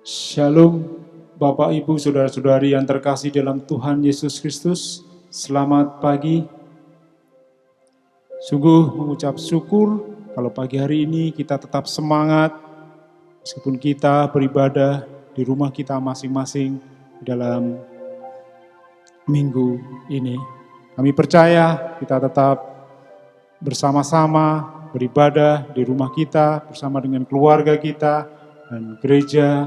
Shalom, Bapak, Ibu, Saudara-saudari yang terkasih dalam Tuhan Yesus Kristus. Selamat pagi. Sungguh mengucap syukur kalau pagi hari ini kita tetap semangat meskipun kita beribadah di rumah kita masing-masing dalam minggu ini. Kami percaya kita tetap bersama-sama beribadah di rumah kita bersama dengan keluarga kita dan gereja,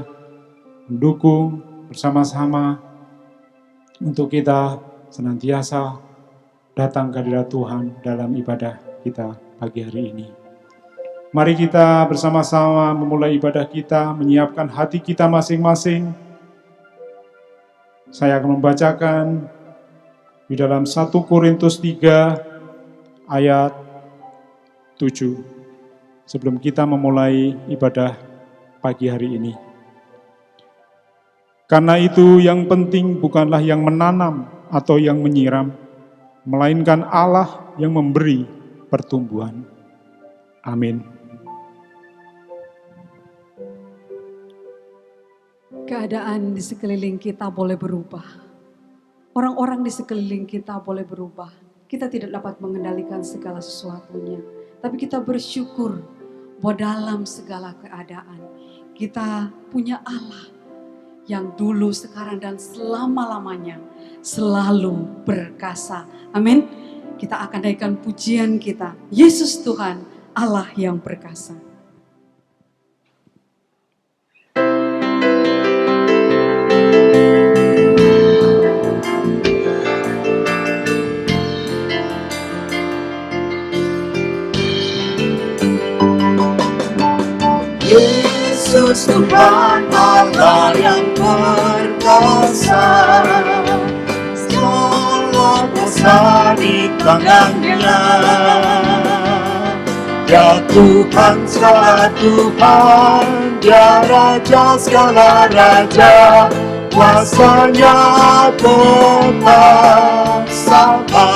mendukung bersama-sama untuk kita senantiasa datang ke hadirat Tuhan dalam ibadah kita pagi hari ini. Mari kita bersama-sama memulai ibadah kita, menyiapkan hati kita masing-masing. Saya akan membacakan di dalam 1 Korintus 3 ayat 7 sebelum kita memulai ibadah pagi hari ini. Karena itu yang penting bukanlah yang menanam atau yang menyiram, melainkan Allah yang memberi pertumbuhan. Amin. Keadaan di sekeliling kita boleh berubah. Orang-orang di sekeliling kita boleh berubah. Kita tidak dapat mengendalikan segala sesuatunya. Tapi kita bersyukur bahwa dalam segala keadaan kita punya Allah yang dulu, sekarang, dan selama-lamanya selalu berkasa. Amin. Kita akan naikkan pujian kita. Yesus Tuhan, Allah yang berkasa. Yesus Tuhan Allah yang perkasa, segala kuasa di tangannya. Dia Tuhan segala Tuhan, Dia Raja segala Raja, kuasanya tetap sama.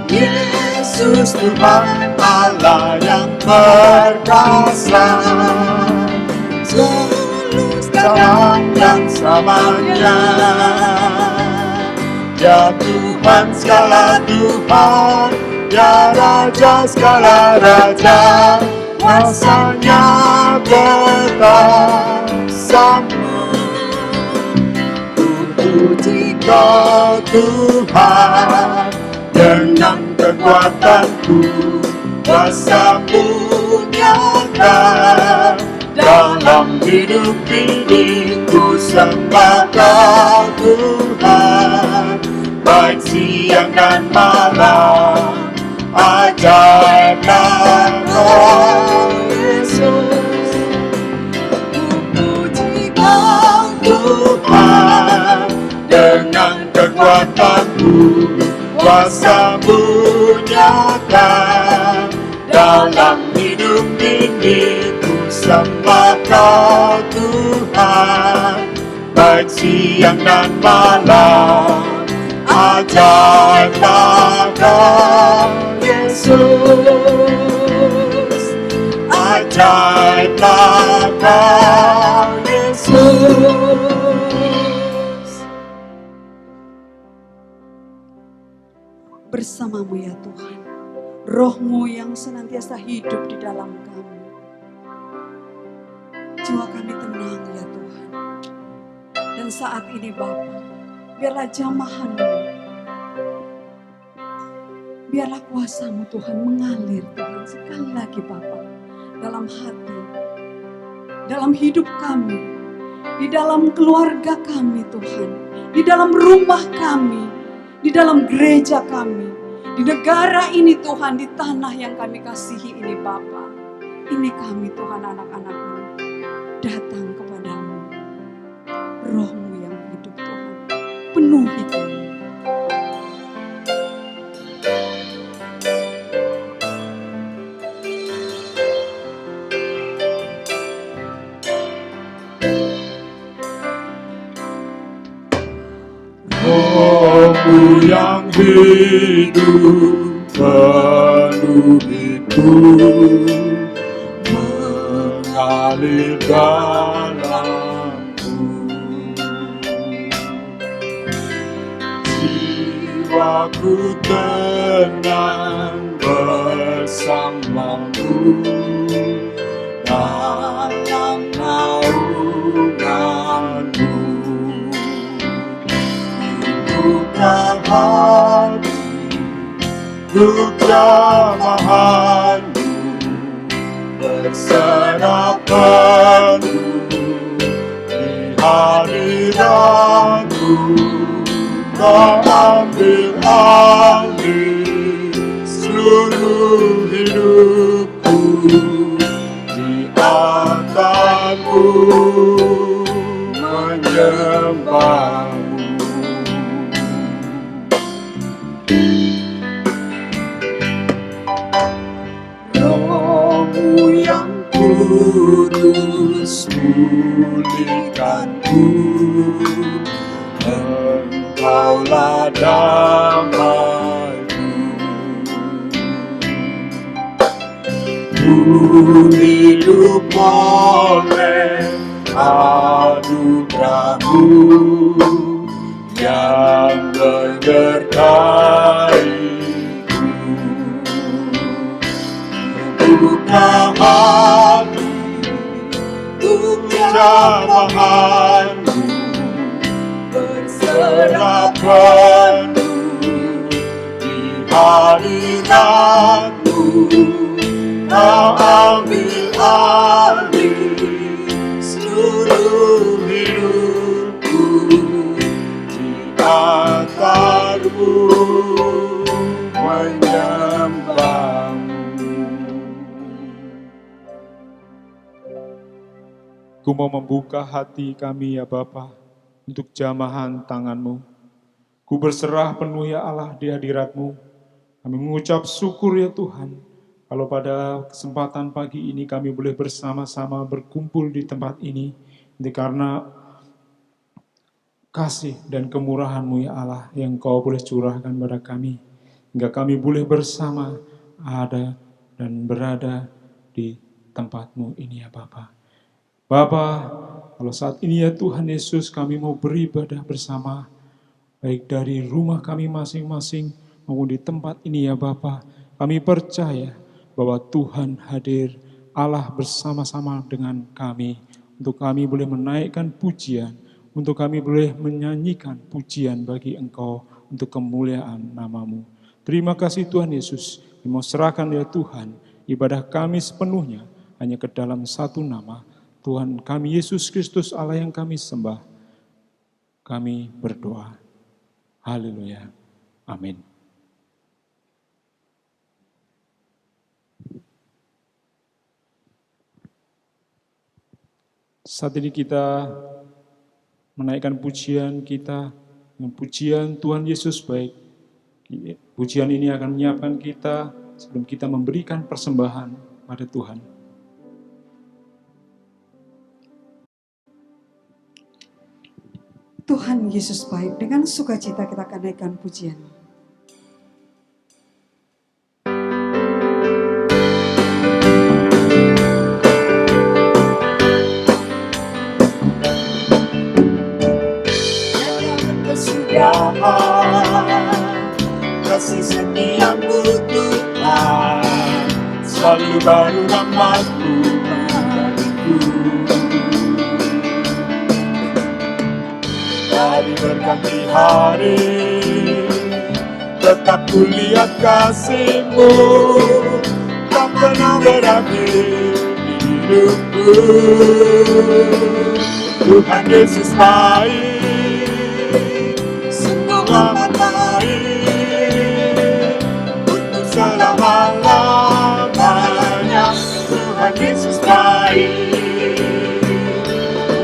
Yesus Tuhan Allah yang perkasa, selalu sekarang dan selamanya. Dia Tuhan segala Tuhan, Dia Raja segala Raja, kuasanya tetap sama. Ku puji Kau Tuhan dengan kekuatanku, kuasa-Mu nyata dalam hidup ini. Ku sembah Kau Tuhan, baik siang dan malam. Ajaiblah Kau Yesus. Ku puji Kau Tuhan dengan kekuatanmu, kuasa-Mu nyata dalam hidup ini. Ku sembah Kau Tuhan, baik siang dan malam. Ajaiblah Kau Yesus, ajaiblah Kau Yesus. Bersama-Mu ya Tuhan, Roh-Mu yang senantiasa hidup di dalam kami. Jiwa kami tenang ya Tuhan. Dan saat ini Bapa, biarlah jamahan-Mu, biarlah kuasa-Mu Tuhan mengalir Tuhan sekali lagi Bapa, dalam hati, dalam hidup kami, di dalam keluarga kami Tuhan, di dalam rumah kami, di dalam gereja kami, di negara ini Tuhan, di tanah yang kami kasihi ini Bapa. Ini kami Tuhan, anak-anak-Mu, datang kepadamu. Roh-Mu yang hidup Tuhan, penuhi kami. Roh-Mu yang hidup penuhiku, mengalir mengalir dalamku. Jiwaku tenang bersamamu dalam naunganmu. Buka hati untuk jamahanmu, berserah penuh di hadiratmu. Kau ambil alih seluruh hidupku, di altarku menyembahmu. Rohmu yang kudus pulihkanku, Engkaulah damaiku. Ku hidup oleh anugerah-Mu yang menyertai-Ku. Buka hati untuk jamahan-Mu, berserah penuh di hadirat-Mu. Kau ambil alih seluruh hidupku, di altar-Mu menyembah-Mu. Ku mau membuka hati kami ya Bapa untuk jamahan tangan-Mu. Ku berserah penuh ya Allah di hadirat-Mu. Kami mengucap syukur ya Tuhan, kalau pada kesempatan pagi ini kami boleh bersama-sama berkumpul di tempat ini, karena kasih dan kemurahan-Mu ya Allah yang Kau boleh curahkan pada kami, hingga kami boleh bersama ada dan berada di tempat-Mu ini ya Bapa. Bapa, kalau saat ini ya Tuhan Yesus kami mau beribadah bersama, baik dari rumah kami masing-masing maupun di tempat ini ya Bapa, kami percaya bahwa Tuhan hadir, Allah bersama-sama dengan kami, untuk kami boleh menaikkan pujian, untuk kami boleh menyanyikan pujian bagi Engkau, untuk kemuliaan nama-Mu. Terima kasih Tuhan Yesus, kami mau serahkan ya Tuhan, ibadah kami sepenuhnya hanya ke dalam satu nama, Tuhan kami Yesus Kristus Allah yang kami sembah. Kami berdoa. Haleluya. Amin. Saat ini kita menaikkan pujian kita, dengan pujian Tuhan Yesus baik. Pujian ini akan menyiapkan kita sebelum kita memberikan persembahan pada Tuhan. Tuhan Yesus baik, dengan sukacita kita akan naikkan pujian. Kasih setiamu Tuhan, selalu baru rahmat-Mu bagiku. Dari berganti hari, tetap kulihat kasih-Mu, tak pernah berakhir di hidupku. Tuhan Yesus baik, sungguh amat baik, untuk selama-lamanya. Tuhan Yesus baik,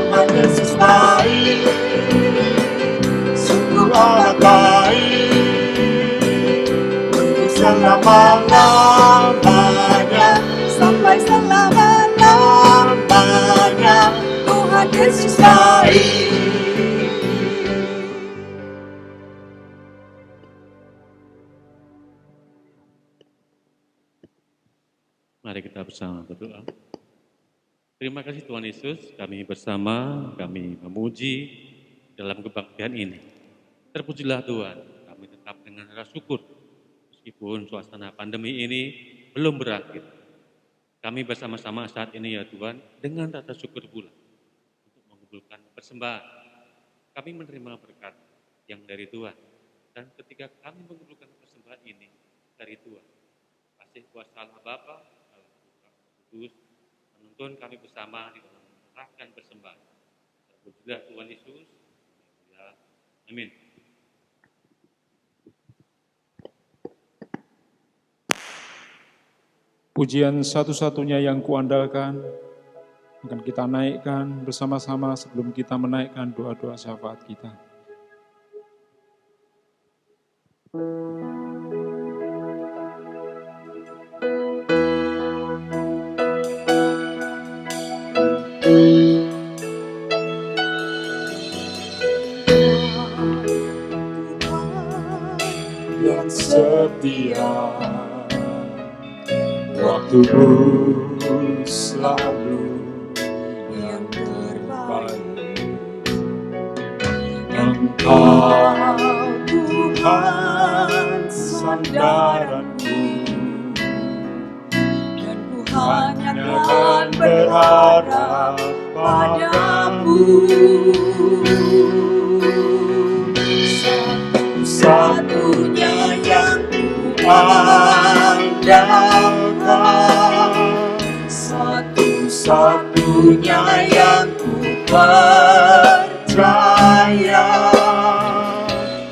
Tuhan Yesus baik, sungguh amat baik, untuk selama-lamanya, sampai selama-lamanya. Tuhan Yesus baik. Mari kita bersama berdoa. Terima kasih Tuhan Yesus, kami bersama, kami memuji dalam kebaktian ini. Terpujilah Tuhan, kami tetap dengan rasa syukur, meskipun suasana pandemi ini belum berakhir. Kami bersama-sama saat ini ya Tuhan, dengan rasa syukur pula, untuk mengumpulkan persembahan. Kami menerima berkat yang dari Tuhan, dan ketika kami mengumpulkan persembahan ini dari Tuhan, kasih kuasa Allah Bapa, Allah Kudus, menuntun kami bersama di dalam menyerahkan persembahan. Terpujilah Tuhan Yesus. Ya, amin. Pujian satu-satunya yang kuandalkan akan kita naikkan bersama-sama sebelum kita menaikkan doa-doa syafaat kita. Yang setia, waktumu selalu yang terbaik. Engkau Tuhan sandaranku, Dan ku hanya hanya akan kan berharap padamu. Satu-satunya yang ku andalkan, satu-satunya yang ku percaya.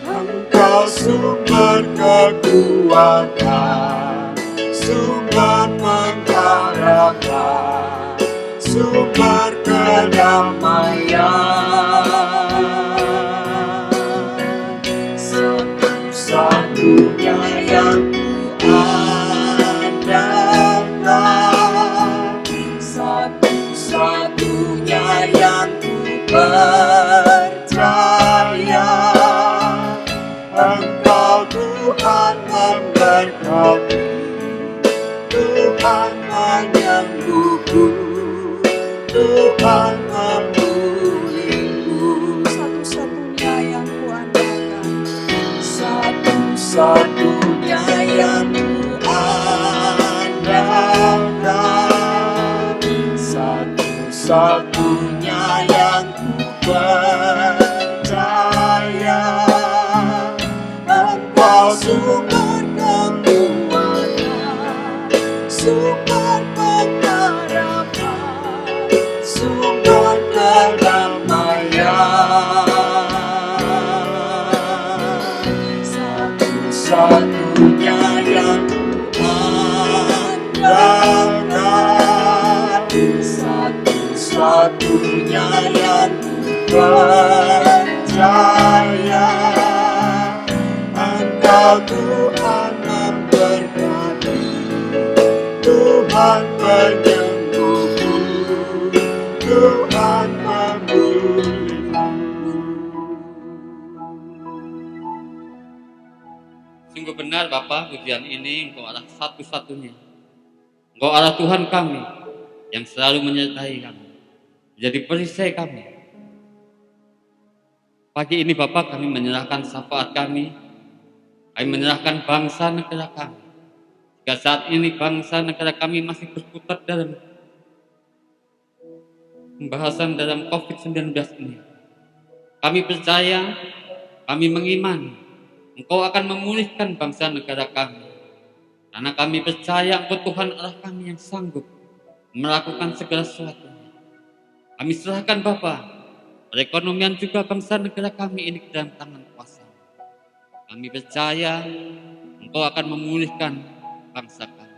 Engkau sumber kekuatan, sumber pengharapan, sumber kedamaian. Satu-satunya yang ku andalkan, satu-satunya yang ku percaya. Engkau Tuhan memberkati, Tuhan menyembuhku, Tuhan memulihku. Satu-satunya yang ku andalkan, Satu-satunya yang ku andalkan, satu-satunya yang ku percaya. Engkau sumber kekuatan, sumber pengharapan, sumber kedamaian. Satu-satunya yang ku andalkan, satu-satunya yang ku percaya. Engkau Tuhan memberkati, Tuhan menyembuhku, Tuhan memulihku. Sungguh benar Bapa, pujian ini Engkau adalah satu-satunya. Engkau adalah Tuhan kami yang selalu menyertai kami, menjadi perisai kami. Pagi ini Bapa, kami menyerahkan syafaat kami menyerahkan bangsa negara kami. Jika saat ini bangsa negara kami masih berkutat dalam pembahasan dalam COVID-19 ini, kami percaya, kami mengimani Engkau akan memulihkan bangsa negara kami. Karena kami percaya Engkau Tuhan Allah kami yang sanggup melakukan segala sesuatunya. Kami serahkan Bapa, perekonomian juga bangsa negara kami ini ke dalam tangan kuasa. Kami percaya Engkau akan memulihkan bangsa kami.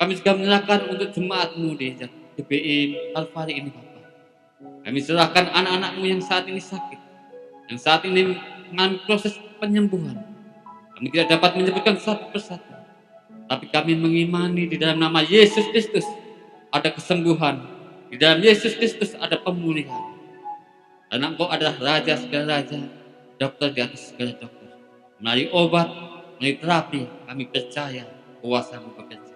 Kami juga menyerahkan untuk jemaat-Mu di GPI Kalvari ini Bapa. Kami serahkan anak-anak-Mu yang saat ini sakit, yang saat ini mengalami proses penyembuhan. Kami tidak dapat menyebutkan satu persatu, tapi kami mengimani di dalam nama Yesus Kristus ada kesembuhan, di dalam Yesus Kristus ada pemulihan. Karena Engkau adalah Raja segala raja, dokter di atas segala dokter. Melalui obat, melalui terapi, kami percaya kuasa-Mu bekerja.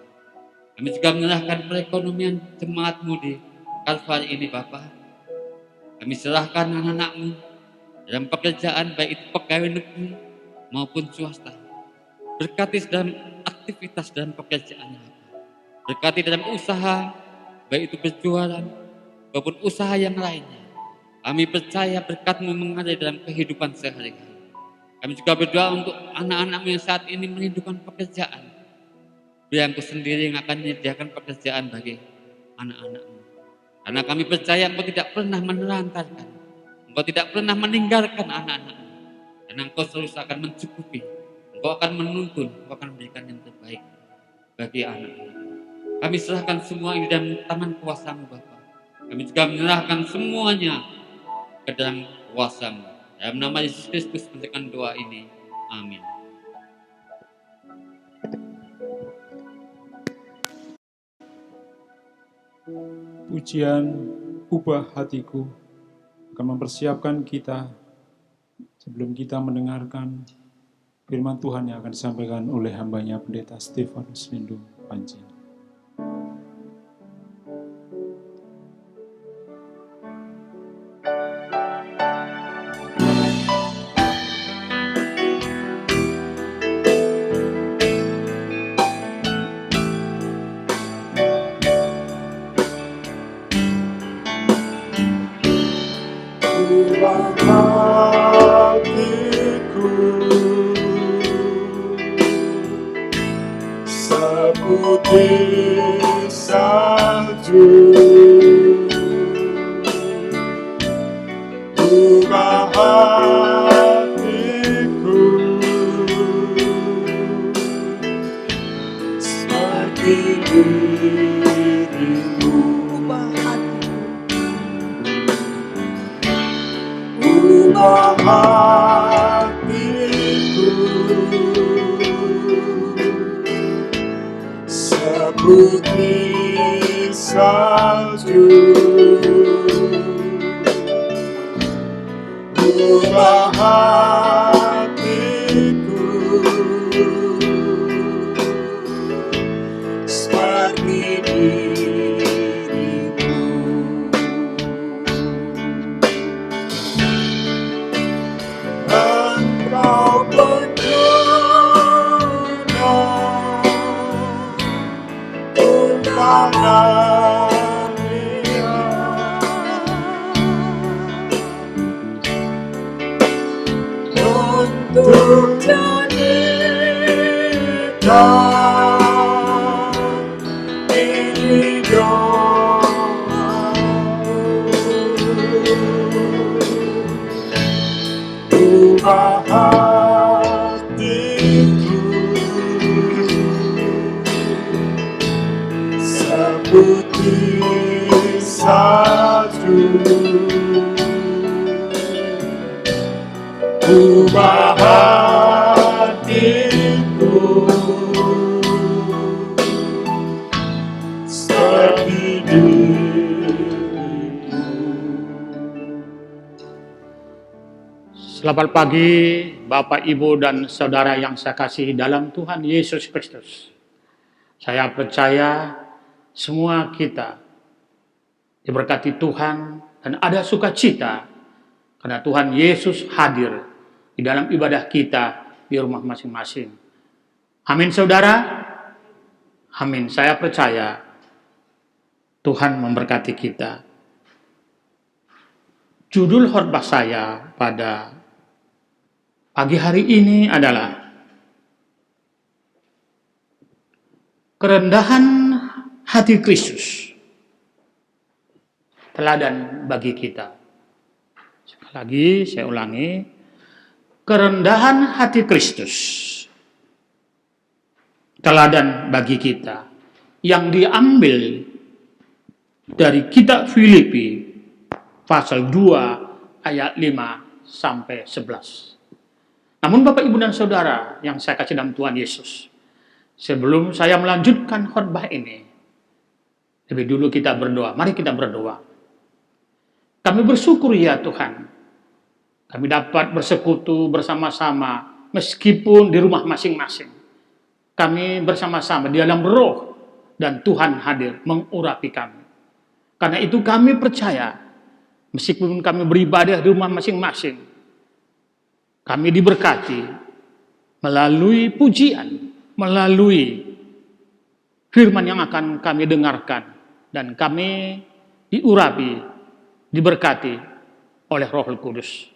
Kami juga menyerahkan perekonomian jemaat-Mu di Kalvari ini Bapa. Kami serahkan anak-anak-Mu dalam pekerjaan, baik itu pegawai negeri maupun swasta. Berkati dalam aktivitas dalam pekerjaan, berkati dalam usaha, baik itu berjualan maupun usaha yang lainnya. Kami percaya berkat-Mu mengalir dalam kehidupan sehari-hari. Kami juga berdoa untuk anak-anak-Mu yang saat ini merindukan pekerjaan. Biar Engkau sendiri yang akan menyediakan pekerjaan bagi anak-anak-Mu. Karena kami percaya Engkau tidak pernah menelantarkan, Engkau tidak pernah meninggalkan anak-anak-Mu. Dan Engkau selalu akan mencukupi, Engkau akan menuntun, Engkau akan memberikan yang terbaik bagi anak-anak. Kami serahkan semua ini dalam tangan kuasa-Mu Bapa. Kami juga menyerahkan semuanya ke dalam kuasa-Mu. Dalam nama Yesus Kristus mendengarkan doa ini. Amin. Pujian ubah hatiku akan mempersiapkan kita sebelum kita mendengarkan firman Tuhan yang akan disampaikan oleh hambanya Pendeta Stefanus Lindung Panji. hatiku seputih salju, ubah hatiku seperti dirimu. Ubah hatiku seputih salju, ubah hatiku seperti dirimu. Engkau berguna undangannya, untuk jadikan ini ubah hatiku seputih salju, ubah hatiku seperti dirimu. Selamat pagi Bapak, Ibu, dan Saudara yang saya kasihi dalam Tuhan Yesus Kristus. Saya percaya semua kita diberkati Tuhan dan ada sukacita karena Tuhan Yesus hadir di dalam ibadah kita di rumah masing-masing. Amin saudara? Amin. Saya percaya Tuhan memberkati kita. Judul khotbah saya pada pagi hari ini adalah kerendahan hati Kristus, teladan bagi kita. Sekali lagi saya ulangi, kerendahan hati Kristus, teladan bagi kita, yang diambil dari kitab Filipi pasal 2 ayat 5 sampai 11. Namun Bapak, Ibu, dan Saudara yang saya kasih dalam Tuhan Yesus, sebelum saya melanjutkan khotbah ini, lebih dulu kita berdoa. Mari kita berdoa. Kami bersyukur ya Tuhan, kami dapat bersekutu bersama-sama meskipun di rumah masing-masing. Kami bersama-sama di dalam roh dan Tuhan hadir mengurapi kami. Karena itu kami percaya, meskipun kami beribadah di rumah masing-masing, kami diberkati melalui pujian, melalui firman yang akan kami dengarkan, dan kami diurapi, diberkati oleh Roh Kudus.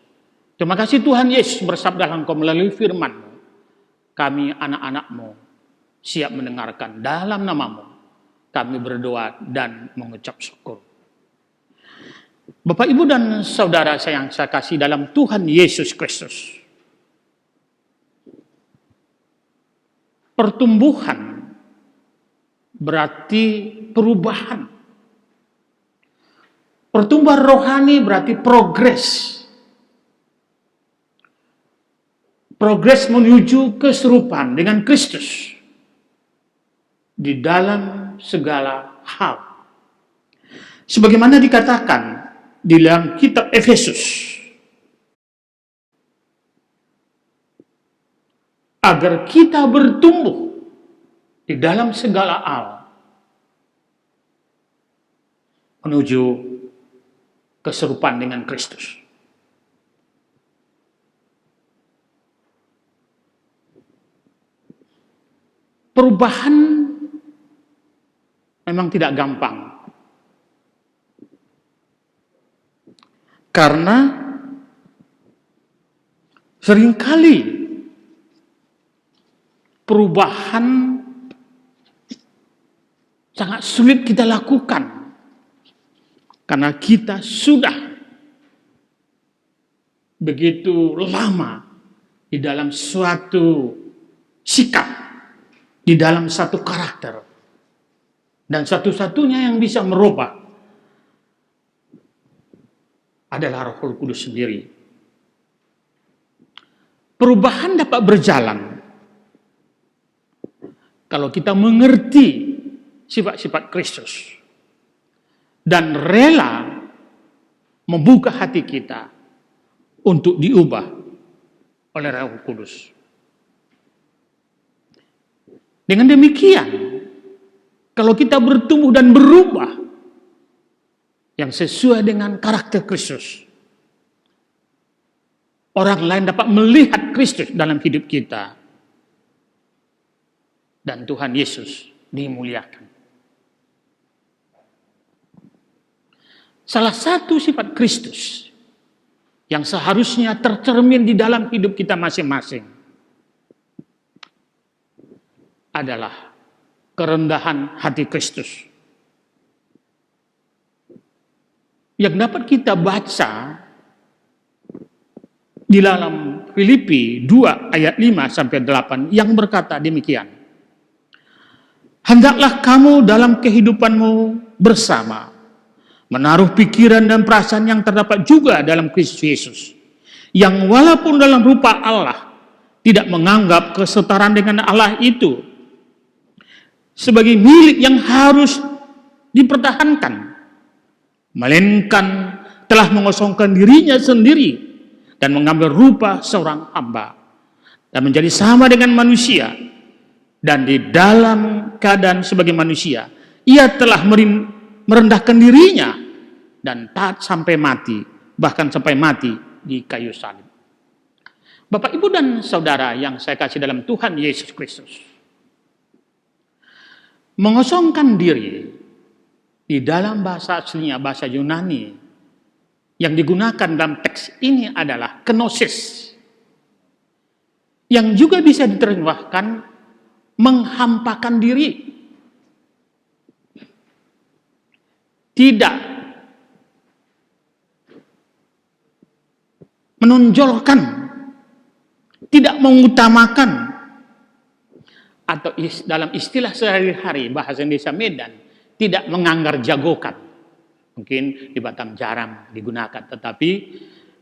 Terima kasih Tuhan Yesus bersabda Engkau melalui firman-Mu. Kami anak-anak-Mu siap mendengarkan dalam nama-Mu. Kami berdoa dan mengucap syukur. Bapak, Ibu, dan Saudara yang saya kasih dalam Tuhan Yesus Kristus. Pertumbuhan berarti perubahan. Pertumbuhan rohani berarti progres. Progres menuju keserupaan dengan Kristus di dalam segala hal. Sebagaimana dikatakan di dalam kitab Efesus, agar kita bertumbuh di dalam segala hal menuju keserupaan dengan Kristus. Perubahan memang tidak gampang. Karena seringkali perubahan sangat sulit kita lakukan. Karena kita sudah begitu lama di dalam suatu sikap, di dalam satu karakter. Dan satu-satunya yang bisa merubah adalah Roh Kudus sendiri. Perubahan dapat berjalan kalau kita mengerti sifat-sifat Kristus dan rela membuka hati kita untuk diubah oleh Roh Kudus. Dengan demikian, kalau kita bertumbuh dan berubah yang sesuai dengan karakter Kristus, orang lain dapat melihat Kristus dalam hidup kita. Dan Tuhan Yesus dimuliakan. Salah satu sifat Kristus yang seharusnya tercermin di dalam hidup kita masing-masing adalah kerendahan hati Kristus. Yang dapat kita baca di dalam Filipi 2 ayat 5 sampai 8 yang berkata demikian. Hendaklah kamu dalam kehidupanmu bersama menaruh pikiran dan perasaan yang terdapat juga dalam Kristus Yesus, yang walaupun dalam rupa Allah tidak menganggap kesetaraan dengan Allah itu sebagai milik yang harus dipertahankan, melainkan telah mengosongkan dirinya sendiri dan mengambil rupa seorang hamba dan menjadi sama dengan manusia, dan di dalam keadaan sebagai manusia ia telah merendahkan dirinya dan taat sampai mati, bahkan sampai mati di kayu salib. Bapak, Ibu, dan Saudara yang saya kasih dalam Tuhan Yesus Kristus, mengosongkan diri di dalam bahasa aslinya, bahasa Yunani, yang digunakan dalam teks ini adalah kenosis, yang juga bisa diterjemahkan menghampakan diri. Tidak menonjolkan, tidak mengutamakan, atau dalam istilah sehari-hari bahasa Indonesia Medan, tidak menganggar jagokan. Mungkin di Batam jarang digunakan, tetapi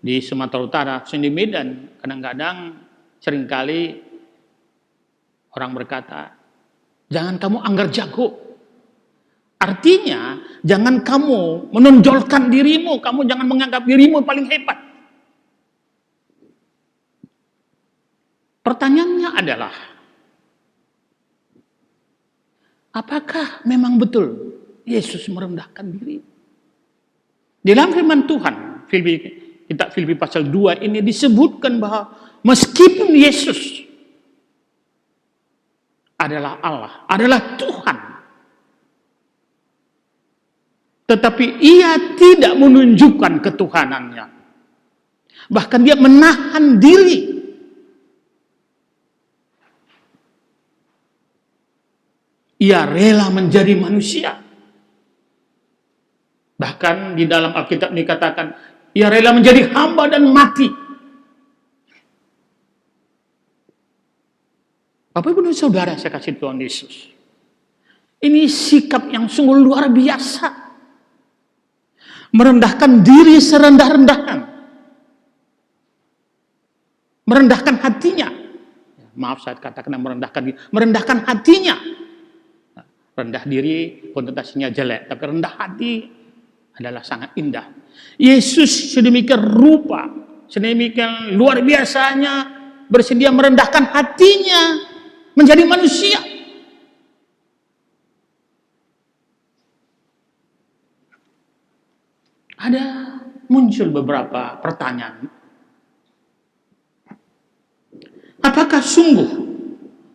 di Sumatera Utara, di Medan, kadang-kadang seringkali orang berkata, jangan kamu anggar jago. Artinya, jangan kamu menonjolkan dirimu, kamu jangan menganggap dirimu paling hebat. Pertanyaannya adalah, apakah memang betul Yesus merendahkan diri? Di dalam firman Tuhan, kitab Filipi pasal 2 ini disebutkan bahwa meskipun Yesus adalah Allah, adalah Tuhan, tetapi ia tidak menunjukkan ketuhanannya. Bahkan dia menahan diri. Ia rela menjadi manusia. Bahkan di dalam Alkitab dikatakan, ia rela menjadi hamba dan mati. Bapak Ibu dan Saudara, saya kasih Tuhan Yesus. Ini sikap yang sungguh luar biasa. Merendahkan diri serendah-rendahnya. Merendahkan hatinya. Maaf saya katakan merendahkan diri. Merendahkan hatinya. Rendah diri konotasinya jelek, tapi rendah hati adalah sangat indah. Yesus sedemikian rupa, sedemikian luar biasanya bersedia merendahkan hatinya menjadi manusia. Ada muncul beberapa pertanyaan.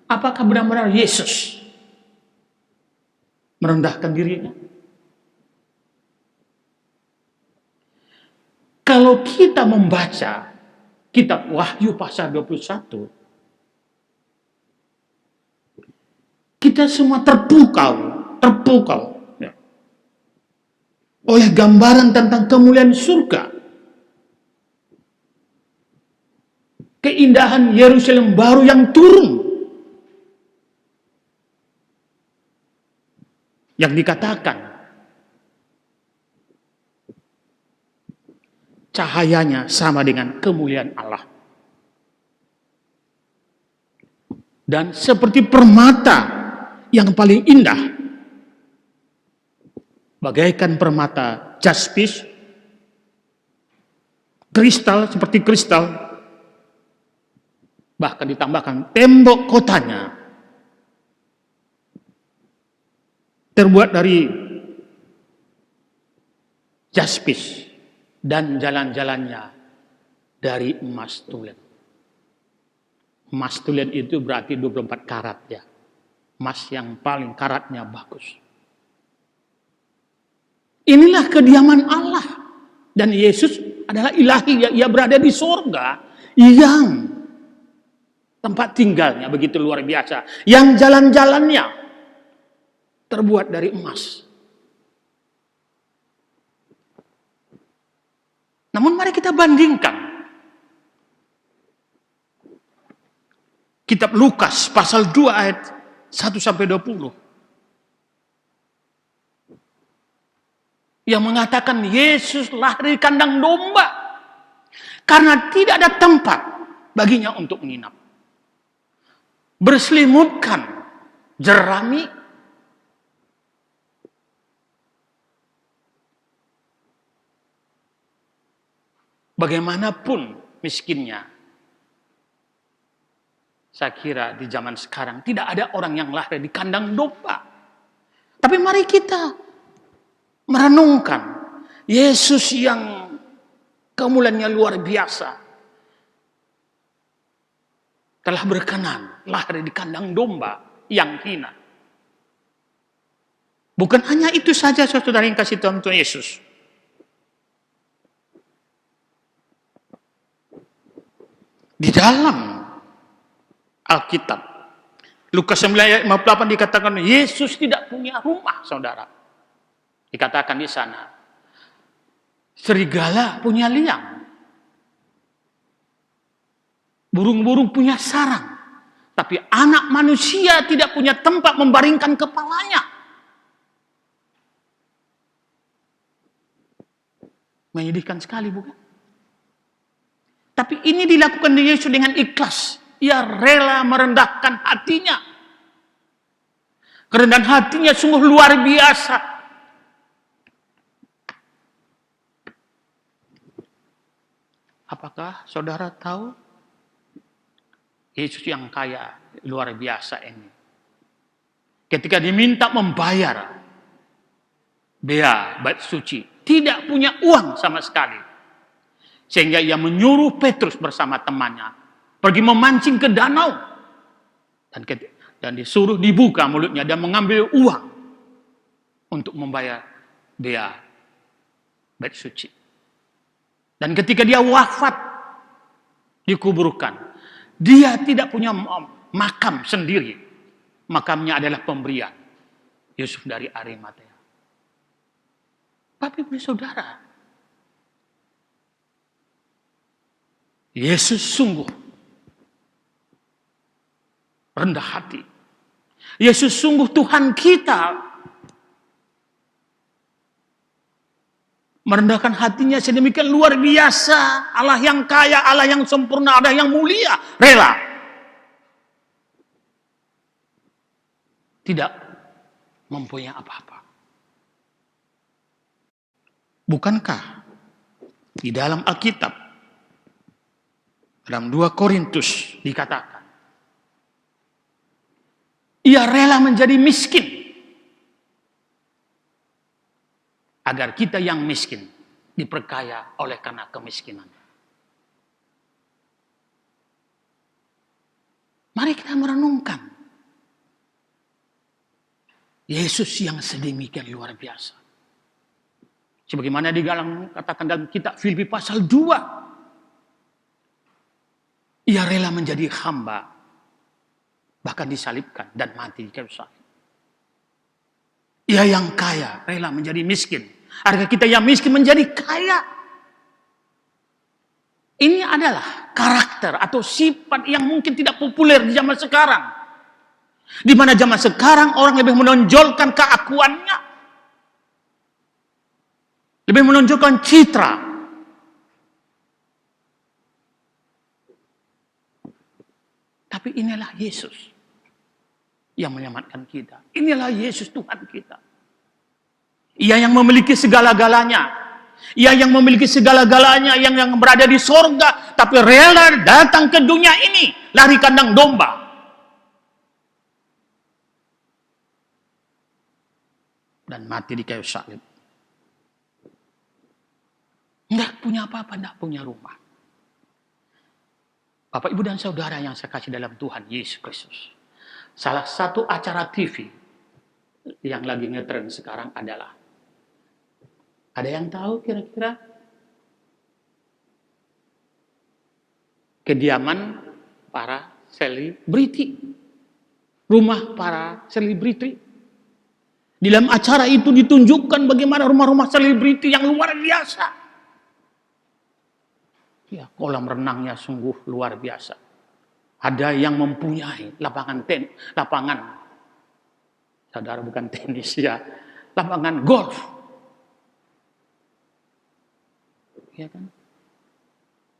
Apakah benar-benar Yesus merendahkan dirinya? Kalau kita membaca kitab Wahyu pasal 21, kita semua terpukau ya, oleh gambaran tentang kemuliaan surga. Keindahan Yerusalem baru yang turun. Yang dikatakan cahayanya sama dengan kemuliaan Allah. Dan seperti permata yang paling indah, bagaikan permata jaspis, kristal seperti kristal, bahkan ditambahkan tembok kotanya terbuat dari jaspis dan jalan-jalannya dari emas tulen. Emas tulen itu berarti 24 karat ya. Emas yang paling karatnya bagus. Inilah kediaman Allah. Dan Yesus adalah ilahi, ia berada di sorga yang tempat tinggalnya begitu luar biasa. Yang jalan-jalannya terbuat dari emas. Namun mari kita bandingkan. Kitab Lukas pasal 2 ayat 1-20. Yang mengatakan Yesus lahir di kandang domba. Karena tidak ada tempat baginya untuk menginap. Berselimutkan jerami, bagaimanapun miskinnya, saya kira di zaman sekarang tidak ada orang yang lahir di kandang domba. Tapi mari kita merenungkan Yesus yang kemuliaannya luar biasa telah berkenan lahir di kandang domba yang hina. Bukan hanya itu saja saudara yang kasih Tuhan Yesus. Di dalam Alkitab, Lukas 9 ayat 58 dikatakan Yesus tidak punya rumah, saudara. Dikatakan di sana, serigala punya liang, burung-burung punya sarang, tapi anak manusia tidak punya tempat membaringkan kepalanya. Menyedihkan sekali, bukan? Tapi ini dilakukan di Yesus dengan ikhlas. Ia rela merendahkan hatinya. Kerendahan hatinya sungguh luar biasa. Apakah saudara tahu? Yesus yang kaya, luar biasa ini. Ketika diminta membayar bea bait suci, tidak punya uang sama sekali. Sehingga ia menyuruh Petrus bersama temannya pergi memancing ke danau. Dan disuruh dibuka mulutnya dan mengambil uang untuk membayar biaya bait suci. Dan ketika dia wafat, dikuburkan, dia tidak punya makam sendiri. Makamnya adalah pemberian Yusuf dari Arimatea. Bapak Ibu Saudara, Yesus sungguh rendah hati. Yesus sungguh Tuhan kita. Merendahkan hatinya sedemikian luar biasa. Allah yang kaya, Allah yang sempurna, Allah yang mulia, rela. Tidak mempunyai apa-apa. Bukankah di dalam Alkitab, dalam 2 Korintus dikatakan, ia rela menjadi miskin agar kita yang miskin diperkaya oleh karena kemiskinan. Mari kita merenungkan Yesus yang sedemikian luar biasa. Sebagaimana katakan dalam kitab Filipi pasal 2. Ia rela menjadi hamba, bahkan disalibkan dan mati di kayu salib. Ia yang kaya rela menjadi miskin, agar kita yang miskin menjadi kaya. Ini adalah karakter atau sifat yang mungkin tidak populer di zaman sekarang. Di mana zaman sekarang orang lebih menonjolkan keakuannya, lebih menonjolkan citra. Tapi inilah Yesus yang menyelamatkan kita. Inilah Yesus Tuhan kita. Ia yang memiliki segala-galanya. Ia yang memiliki segala-galanya, yang berada di sorga, tapi rela datang ke dunia ini, lari kandang domba. Dan mati di kayu salib. Enggak punya apa-apa, enggak punya rumah. Bapak, Ibu, dan Saudara yang saya kasih dalam Tuhan Yesus Kristus. Salah satu acara TV yang lagi ngetren sekarang adalah, ada yang tahu kira-kira kediaman para selebriti, rumah para selebriti? Di dalam acara itu ditunjukkan bagaimana rumah-rumah selebriti yang luar biasa. Ya, kolam renangnya sungguh luar biasa. Ada yang mempunyai lapangan saudara, bukan tenis ya, lapangan golf. Ya kan?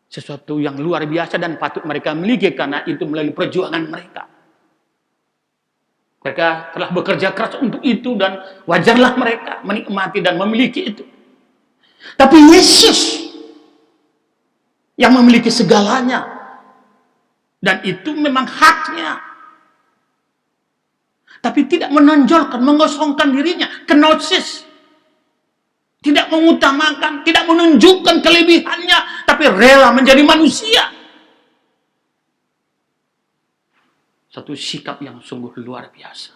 Sesuatu yang luar biasa dan patut mereka miliki karena itu melalui perjuangan mereka. Mereka telah bekerja keras untuk itu dan wajarlah mereka menikmati dan memiliki itu. Tapi Yesus yang memiliki segalanya, dan itu memang haknya. Tapi tidak menonjolkan, mengosongkan dirinya, kenosis. Tidak mengutamakan, tidak menunjukkan kelebihannya, tapi rela menjadi manusia. Satu sikap yang sungguh luar biasa.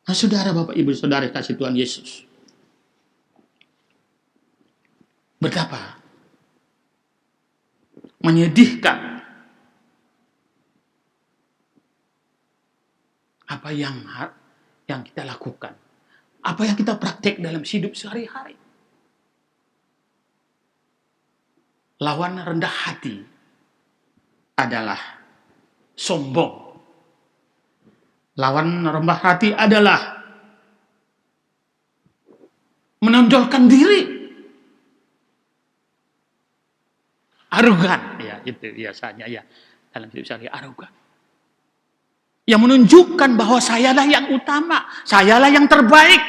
Nah, saudara, Bapak, Ibu, Saudara kasih Tuhan Yesus. Betapa menyedihkan apa yang kita lakukan, apa yang kita praktek dalam hidup sehari-hari. Lawan rendah hati adalah sombong. Lawan rendah hati adalah menonjolkan diri. Arogan, ya itu biasanya ya dalam hidup sehari, arogan. Yang menunjukkan bahwa sayalah yang utama, sayalah yang terbaik.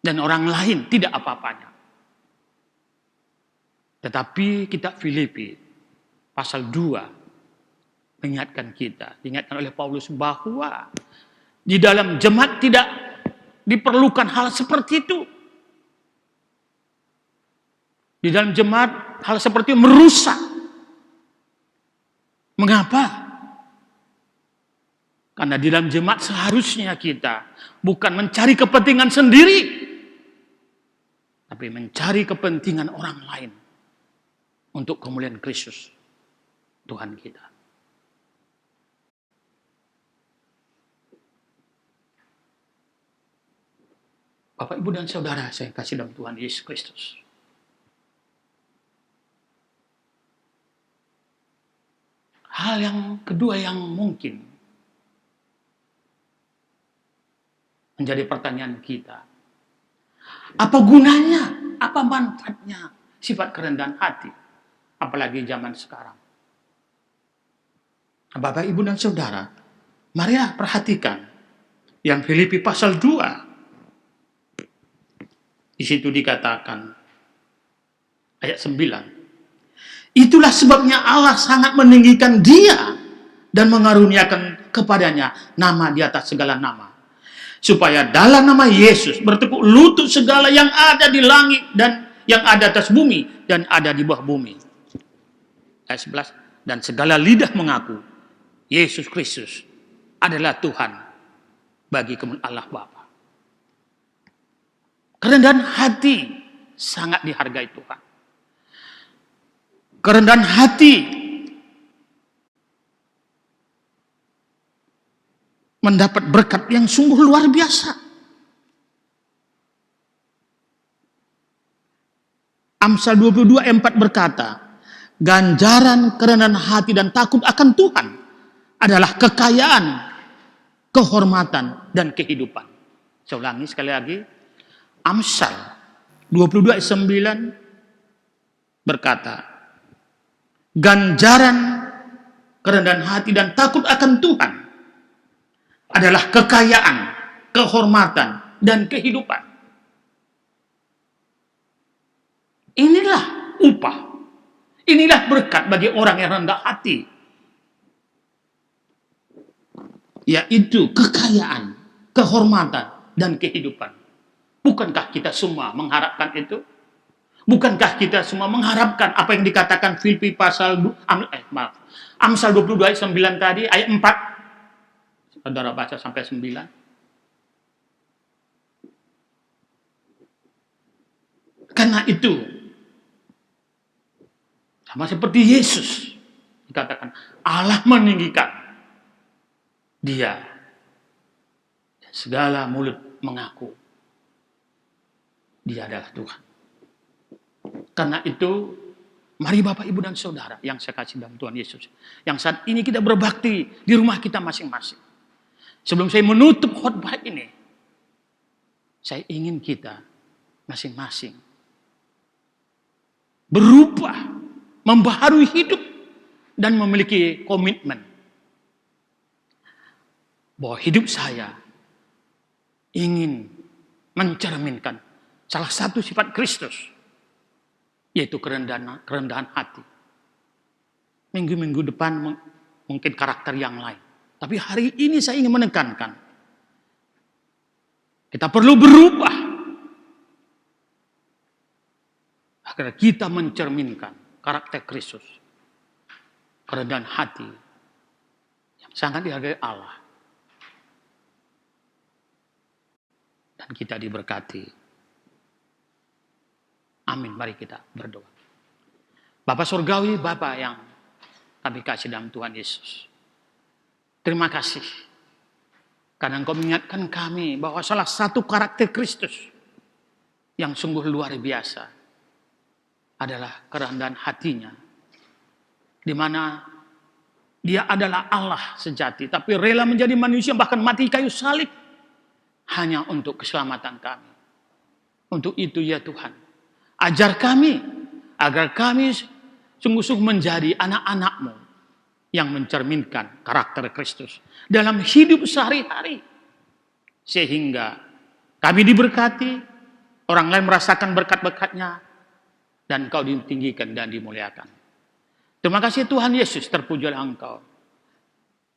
Dan orang lain tidak apa-apanya. Tetapi kitab Filipi pasal 2 mengingatkan kita, diingatkan oleh Paulus bahwa di dalam jemaat tidak diperlukan hal seperti itu. Di dalam jemaat hal seperti itu merusak. Mengapa? Karena di dalam jemaat seharusnya kita bukan mencari kepentingan sendiri, tapi mencari kepentingan orang lain untuk kemuliaan Kristus, Tuhan kita. Bapak, Ibu, dan Saudara saya kasih dalam Tuhan Yesus Kristus. Hal yang kedua yang mungkin menjadi pertanyaan kita. Apa gunanya? Apa manfaatnya sifat kerendahan hati? Apalagi zaman sekarang. Bapak, Ibu, dan Saudara, marilah perhatikan yang Filipi pasal 2. Di situ dikatakan, ayat 9. Itulah sebabnya Allah sangat meninggikan dia dan mengaruniakan kepadanya nama di atas segala nama. Supaya dalam nama Yesus bertepuk lutut segala yang ada di langit dan yang ada atas bumi dan ada di bawah bumi. Ayat 11. Dan segala lidah mengaku Yesus Kristus adalah Tuhan bagi kemuliaan Allah Bapa. Kerendahan hati sangat dihargai Tuhan. Kerendahan hati mendapat berkat yang sungguh luar biasa. Amsal 22:4 berkata, ganjaran kerendahan hati dan takut akan Tuhan adalah kekayaan, kehormatan, dan kehidupan. Saya ulangi sekali lagi. Amsal 22:9 berkata, ganjaran kerendahan hati dan takut akan Tuhan adalah kekayaan, kehormatan, dan kehidupan. Inilah upah. Inilah berkat bagi orang yang rendah hati. Yaitu kekayaan, kehormatan, dan kehidupan. Bukankah kita semua mengharapkan itu? Bukankah kita semua mengharapkan apa yang dikatakan Filipi pasal Amsal 22:9 tadi, ayat 4. Saudara baca sampai 9. Karena itu, sama seperti Yesus, dikatakan Allah meninggikan dia. Segala mulut mengaku dia adalah Tuhan. Karena itu, mari Bapak, Ibu, dan Saudara yang saya kasih dalam Tuhan Yesus, yang saat ini kita berbakti di rumah kita masing-masing. Sebelum saya menutup khotbah ini, saya ingin kita masing-masing berubah, membaharui hidup, dan memiliki komitmen bahwa hidup saya ingin mencerminkan salah satu sifat Kristus, yaitu kerendahan hati. Minggu-minggu depan mungkin karakter yang lain. Tapi hari ini saya ingin menekankan, kita perlu berubah agar kita mencerminkan karakter Kristus, kerendahan hati yang sangat dihargai Allah, dan kita diberkati. Amin. Mari kita berdoa. Bapa Surgawi, Bapa yang kami kasih dalam Tuhan Yesus, terima kasih karena Engkau mengingatkan kami bahwa salah satu karakter Kristus yang sungguh luar biasa adalah kerendahan hatinya, di mana Dia adalah Allah sejati, tapi rela menjadi manusia, bahkan mati kayu salib hanya untuk keselamatan kami. Untuk itu ya Tuhan, ajar kami agar kami sungguh-sungguh menjadi anak-anak-Mu yang mencerminkan karakter Kristus dalam hidup sehari-hari. Sehingga kami diberkati, orang lain merasakan berkat-berkat-Nya, dan Engkau ditinggikan dan dimuliakan. Terima kasih Tuhan Yesus, terpujilah Engkau.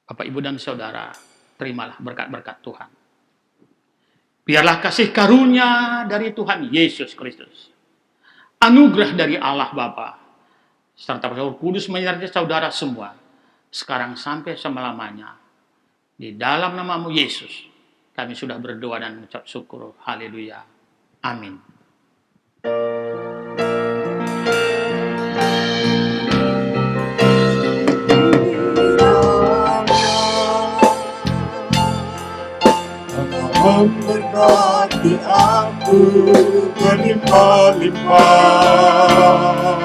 Bapak, Ibu, dan Saudara, terimalah berkat-berkat Tuhan. Biarlah kasih karunia dari Tuhan Yesus Kristus, anugerah dari Allah Bapa, serta Roh Kudus menyertai saudara semua, sekarang sampai selama-lamanya. Di dalam nama-Mu Yesus, kami sudah berdoa dan mengucap syukur. Haleluya. Amin. Memberkati aku berlimpah-limpah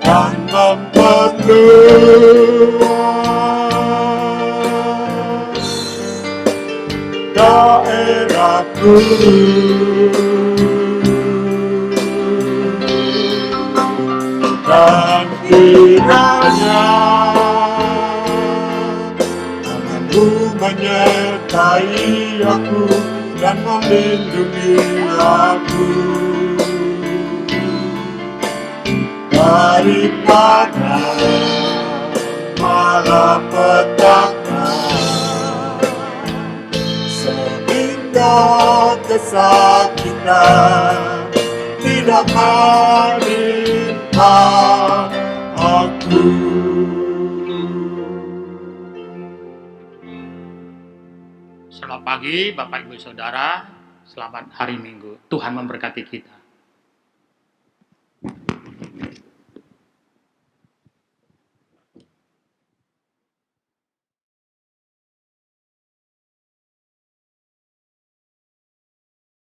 dan memperluas daerahku, dan kiranya menyertai aku dan melindungi aku daripada malapetaka, sehingga kesakitan tidak menimpa aku. Selamat pagi Bapak Ibu Saudara, selamat hari Minggu. Tuhan memberkati kita.